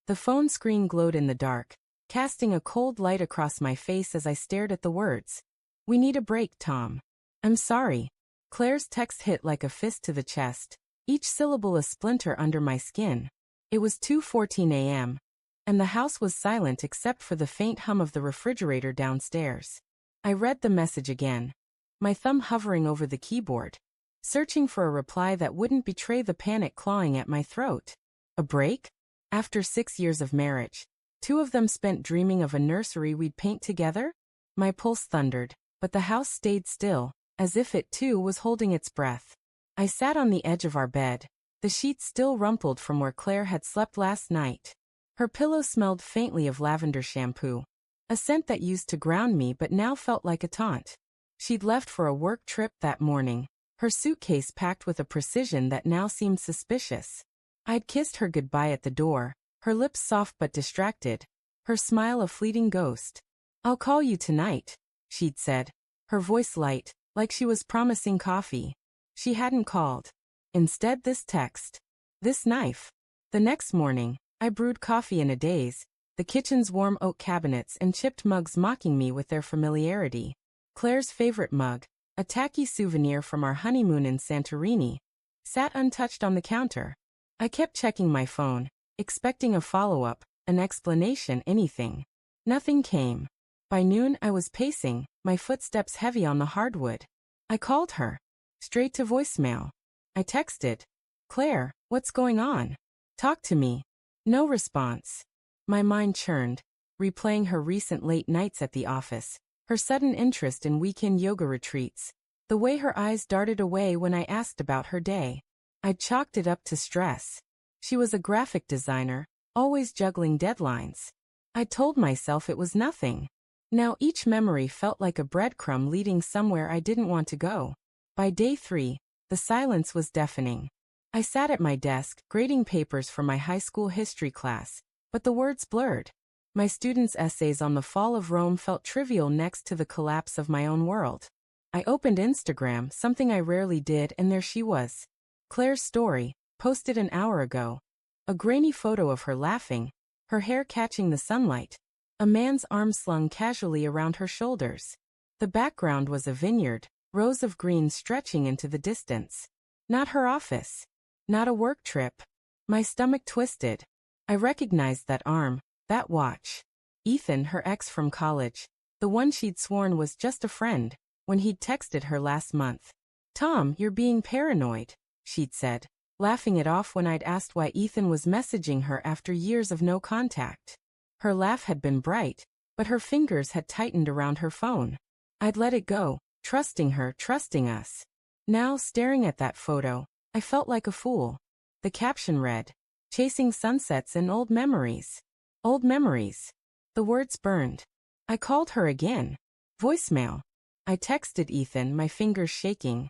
The phone screen glowed in the dark, casting a cold light across my face as I stared at the words. "We need a break, Tom." "I'm sorry." Claire's text hit like a fist to the chest, each syllable a splinter under my skin. It was 2:14 a.m., and the house was silent except for the faint hum of the refrigerator downstairs. I read the message again, my thumb hovering over the keyboard, searching for a reply that wouldn't betray the panic clawing at my throat. A break? After 6 years of marriage, 2 of them spent dreaming of a nursery we'd paint together? My pulse thundered, but the house stayed still, as if it too was holding its breath. I sat on the edge of our bed, the sheets still rumpled from where Claire had slept last night. Her pillow smelled faintly of lavender shampoo, a scent that used to ground me but now felt like a taunt. She'd left for a work trip that morning, her suitcase packed with a precision that now seemed suspicious. I'd kissed her goodbye at the door, her lips soft but distracted, her smile a fleeting ghost. "I'll call you tonight," she'd said, her voice light, like she was promising coffee. She hadn't called. Instead, this text. This knife. The next morning, I brewed coffee in a daze, the kitchen's warm oak cabinets and chipped mugs mocking me with their familiarity. Claire's favorite mug, a tacky souvenir from our honeymoon in Santorini, sat untouched on the counter. I kept checking my phone, expecting a follow-up, an explanation, anything. Nothing came. By noon I was pacing, my footsteps heavy on the hardwood. I called her. Straight to voicemail. I texted, "Claire, what's going on? Talk to me." No response. My mind churned, replaying her recent late nights at the office, her sudden interest in weekend yoga retreats, the way her eyes darted away when I asked about her day. I'd chalked it up to stress. She was a graphic designer, always juggling deadlines. I told myself it was nothing. Now each memory felt like a breadcrumb leading somewhere I didn't want to go. By day 3, the silence was deafening. I sat at my desk, grading papers for my high school history class, but the words blurred. My students' essays on the fall of Rome felt trivial next to the collapse of my own world. I opened Instagram, something I rarely did, and there she was. Claire's story, posted an hour ago. A grainy photo of her laughing, her hair catching the sunlight, a man's arm slung casually around her shoulders. The background was a vineyard, rows of green stretching into the distance. Not her office. Not a work trip. My stomach twisted. I recognized that arm, that watch. Ethan, her ex from college, the one she'd sworn was just a friend, when he'd texted her last month. "Tom, you're being paranoid," she'd said, laughing it off when I'd asked why Ethan was messaging her after years of no contact. Her laugh had been bright, but her fingers had tightened around her phone. I'd let it go, trusting her, trusting us. Now, staring at that photo, I felt like a fool. The caption read, "Chasing sunsets and old memories." Old memories. The words burned. I called her again. Voicemail. I texted Ethan, my fingers shaking.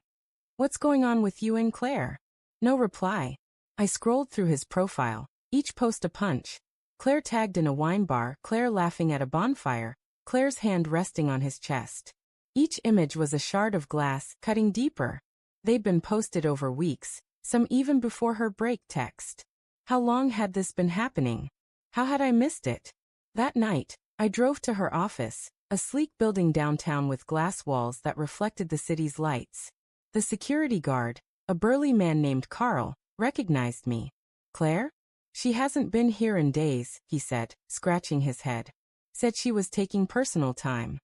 "What's going on with you and Claire?" No reply. I scrolled through his profile, each post a punch. Claire tagged in a wine bar, Claire laughing at a bonfire, Claire's hand resting on his chest. Each image was a shard of glass, cutting deeper. They'd been posted over weeks, some even before her break text. How long had this been happening? How had I missed it? That night, I drove to her office, a sleek building downtown with glass walls that reflected the city's lights. The security guard, a burly man named Carl, recognized me. "Claire? She hasn't been here in days," he said, scratching his head. Said she was taking personal time.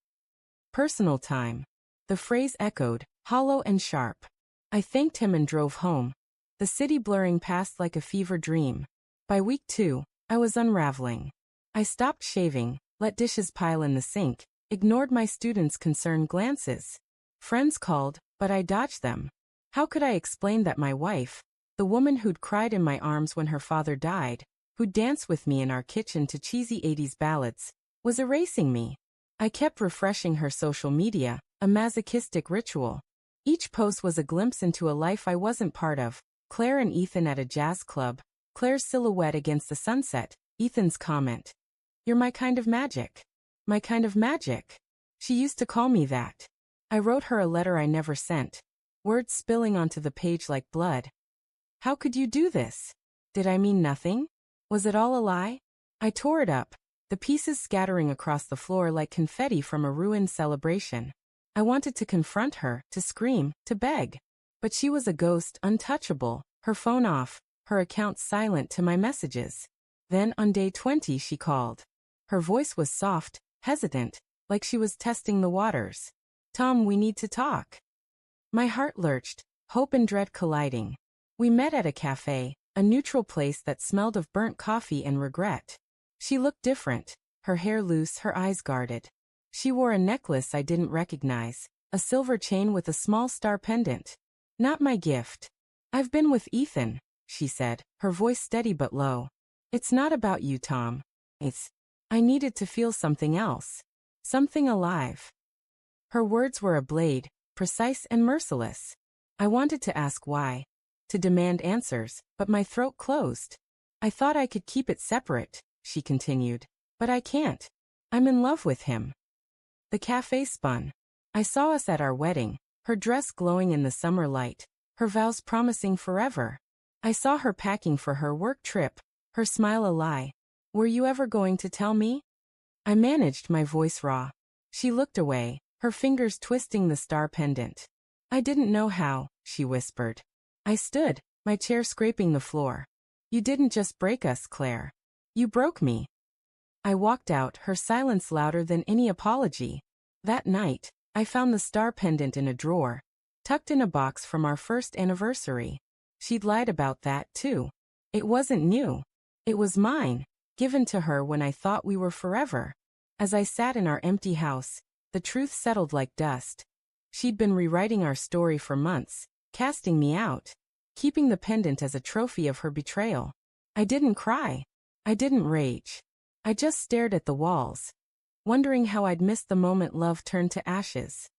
Personal time. The phrase echoed, hollow and sharp. I thanked him and drove home, the city blurring past like a fever dream. By week 2, I was unraveling. I stopped shaving, let dishes pile in the sink, ignored my students' concerned glances. Friends called, but I dodged them. How could I explain that my wife, the woman who'd cried in my arms when her father died, who'd danced with me in our kitchen to cheesy 80s ballads, was erasing me? I kept refreshing her social media, a masochistic ritual. Each post was a glimpse into a life I wasn't part of. Claire and Ethan at a jazz club, Claire's silhouette against the sunset, Ethan's comment. "You're my kind of magic." My kind of magic. She used to call me that. I wrote her a letter I never sent, words spilling onto the page like blood. How could you do this? Did I mean nothing? Was it all a lie? I tore it up, the pieces scattering across the floor like confetti from a ruined celebration. I wanted to confront her, to scream, to beg. But she was a ghost, untouchable, her phone off, her account silent to my messages. Then on day 20 she called. Her voice was soft, hesitant, like she was testing the waters. "Tom, we need to talk." My heart lurched, hope and dread colliding. We met at a cafe, a neutral place that smelled of burnt coffee and regret. She looked different, her hair loose, her eyes guarded. She wore a necklace I didn't recognize, a silver chain with a small star pendant. "Not my gift. I've been with Ethan," she said, her voice steady but low. "It's not about you, Tom. I needed to feel something else. Something alive." Her words were a blade, precise and merciless. I wanted to ask why, to demand answers, but my throat closed. "I thought I could keep it separate," she continued. "But I can't. I'm in love with him." The cafe spun. I saw us at our wedding, her dress glowing in the summer light, her vows promising forever. I saw her packing for her work trip, her smile a lie. "Were you ever going to tell me?" I managed, my voice raw. She looked away, her fingers twisting the star pendant. "I didn't know how," she whispered. I stood, my chair scraping the floor. "You didn't just break us, Claire. You broke me." I walked out, her silence louder than any apology. That night, I found the star pendant in a drawer, tucked in a box from our first anniversary. She'd lied about that, too. It wasn't new. It was mine, given to her when I thought we were forever. As I sat in our empty house, the truth settled like dust. She'd been rewriting our story for months, casting me out, keeping the pendant as a trophy of her betrayal. I didn't cry. I didn't rage. I just stared at the walls, wondering how I'd missed the moment love turned to ashes.